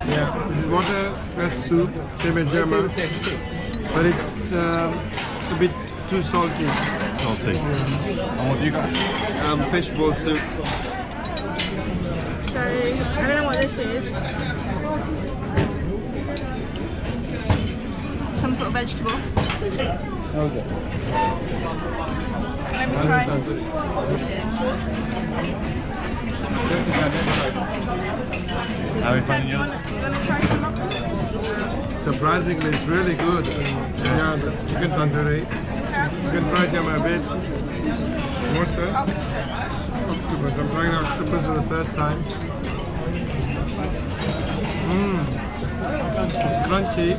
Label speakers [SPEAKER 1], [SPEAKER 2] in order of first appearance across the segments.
[SPEAKER 1] Yeah, this is water-cress soup, same as German, but it's a bit too salty.
[SPEAKER 2] Salty.
[SPEAKER 1] Yeah.
[SPEAKER 2] And what have you got?
[SPEAKER 1] Fish bowl soup.
[SPEAKER 3] So, I don't know what this is. Some sort of vegetable.
[SPEAKER 1] Okay.
[SPEAKER 3] Let me try.
[SPEAKER 2] How are you finding yours?
[SPEAKER 3] You gonna try some?
[SPEAKER 1] Surprisingly, it's really good. Yeah, the chicken tandoori. You can try them a bit. What's that? Octopus. I'm trying octopus for the first time. Crunchy.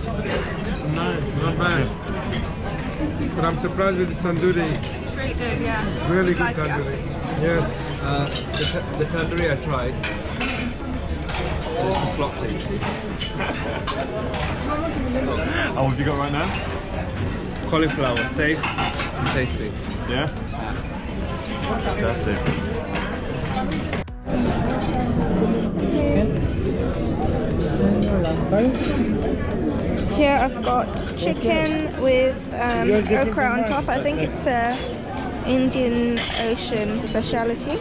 [SPEAKER 1] No, not bad. But I'm surprised with this tandoori.
[SPEAKER 3] It's really good, yeah.
[SPEAKER 1] It's really good
[SPEAKER 3] Like it,
[SPEAKER 1] tandoori. Yes.
[SPEAKER 4] The tandoori I tried. It's floppy.
[SPEAKER 2] Oh, what have you got right now?
[SPEAKER 4] Cauliflower, safe and tasty.
[SPEAKER 2] Yeah? Fantastic.
[SPEAKER 3] Here I've got chicken with okra on top. I think it's a Indian Ocean speciality.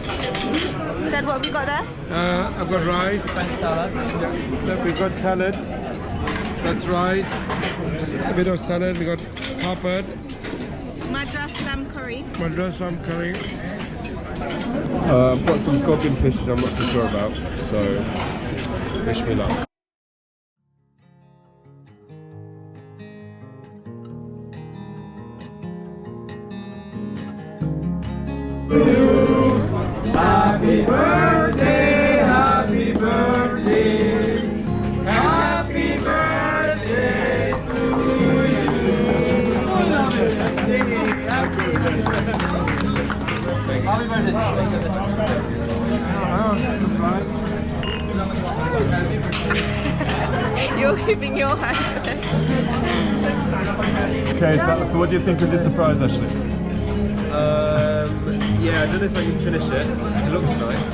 [SPEAKER 3] Is that what we got there?
[SPEAKER 1] I've got rice. Yeah. We've got salad. That's rice. A bit of salad. We got papad.
[SPEAKER 3] Madras lamb curry.
[SPEAKER 1] Madras lamb curry.
[SPEAKER 4] I've got some scorpion fish I'm not too sure about, so wish me luck.
[SPEAKER 1] Happy birthday, happy birthday, happy birthday to you. Happy birthday. Oh, surprise.
[SPEAKER 3] You're keeping your hand.
[SPEAKER 2] Okay, so what do you think of this surprise, Ashley?
[SPEAKER 4] Yeah, I don't know if I can finish it. It looks nice.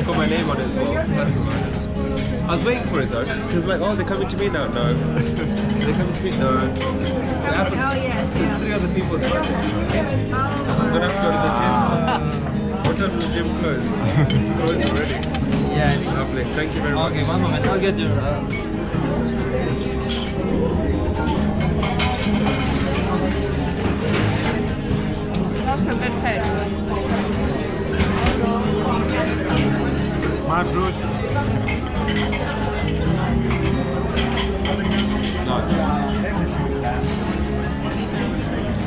[SPEAKER 4] Got my name on it as well. That's nice. I was waiting for it though. It was like, oh, they're coming to me now. No. They're coming to me. No. So
[SPEAKER 3] yes.
[SPEAKER 4] it's 3 other people's birthday. I'm gonna have to go to the gym. What time does the gym close? Closed already.
[SPEAKER 5] Yeah.
[SPEAKER 4] Lovely. Thank you very much.
[SPEAKER 5] Okay, one moment. I'll get you.
[SPEAKER 3] That's a good cake.
[SPEAKER 1] My fruits.
[SPEAKER 4] Nice.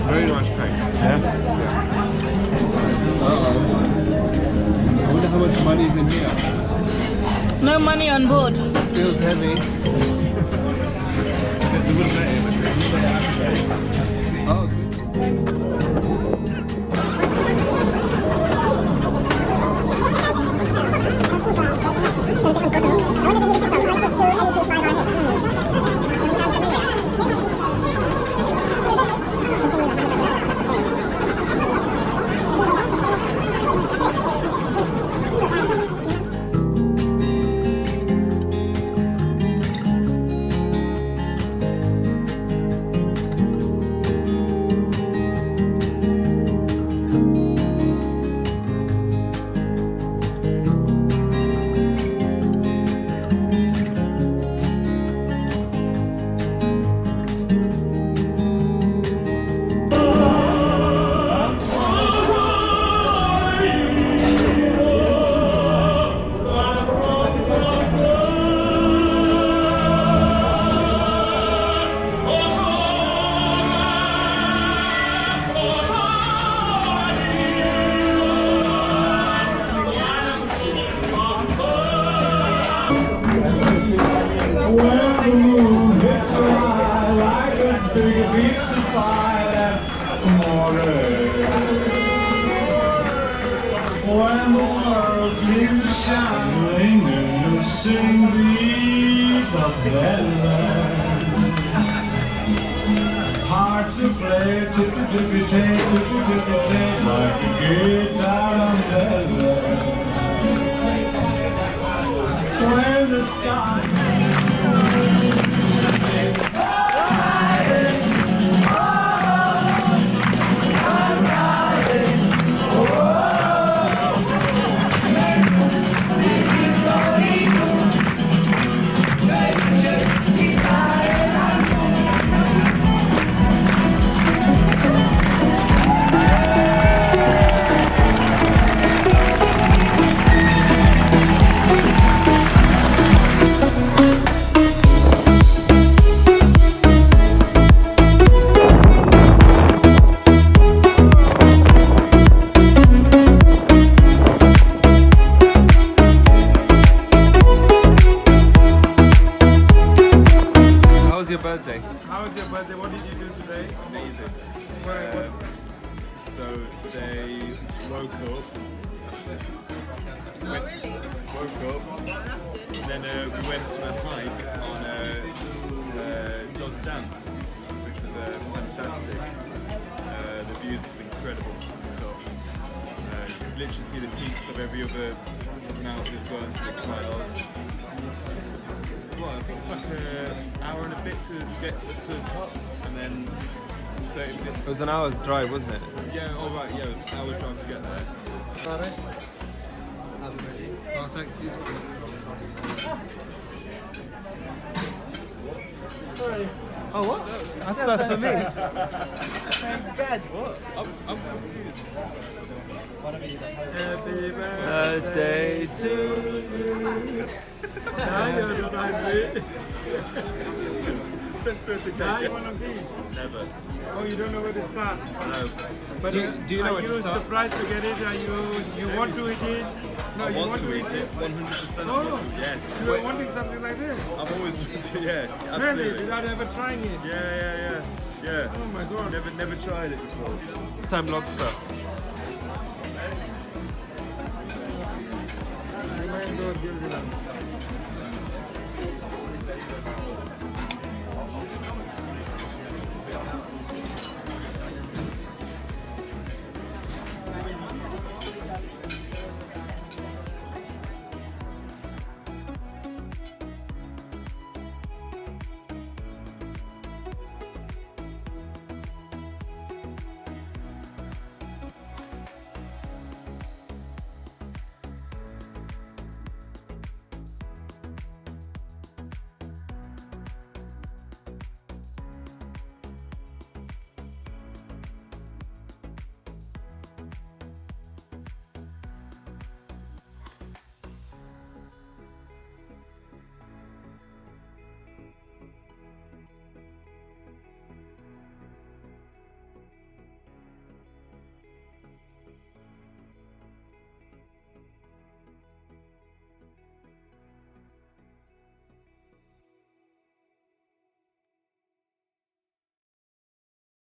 [SPEAKER 4] Very nice cake.
[SPEAKER 2] Yeah?
[SPEAKER 4] I wonder how much money is in here.
[SPEAKER 3] No money on board.
[SPEAKER 4] Feels heavy. Oh, good.
[SPEAKER 5] big pizza pie, that's amore. When the world seems to shine, linger, sing Viva Bella. Hearts to play, tippy tippy tay, like a guitar umbrella. When the sky
[SPEAKER 4] Your birthday?
[SPEAKER 1] How was your birthday? What did you do today?
[SPEAKER 4] Amazing. So today woke up. Woke up. Then we went for a hike on Dostan, which was fantastic. The views was incredible from the top. You could literally see the peaks of every other mountain as well, and see the clouds. Well, I think it's like an hour and a bit to get to the top, and then 30 minutes. It was an hour's drive, wasn't it?
[SPEAKER 1] Yeah, all right, yeah, hour's drive to get there.
[SPEAKER 6] Sorry. I'm ready.
[SPEAKER 1] Oh, thank you.
[SPEAKER 4] Oh, what? I thought that's for me.
[SPEAKER 6] Thank God.
[SPEAKER 4] What? I'm confused.
[SPEAKER 1] Happy
[SPEAKER 4] Birthday to you.
[SPEAKER 1] Best birthday cake. One of these?
[SPEAKER 4] Never.
[SPEAKER 1] Oh, you don't know where to start?
[SPEAKER 4] No.
[SPEAKER 1] But
[SPEAKER 4] Do you know
[SPEAKER 1] are
[SPEAKER 4] where to
[SPEAKER 1] you
[SPEAKER 4] start?
[SPEAKER 1] surprised to get it? Are you want to eat it? No,
[SPEAKER 4] I
[SPEAKER 1] you
[SPEAKER 4] want to eat it. 100%
[SPEAKER 1] Oh,
[SPEAKER 4] yes.
[SPEAKER 1] you were wanting something like this?
[SPEAKER 4] I've always wanted to, yeah,
[SPEAKER 1] Really?
[SPEAKER 4] absolutely.
[SPEAKER 1] Without ever trying it?
[SPEAKER 4] Yeah.
[SPEAKER 1] Oh my God.
[SPEAKER 4] Never tried it before.
[SPEAKER 2] This time lobster.
[SPEAKER 1] You might go give it up.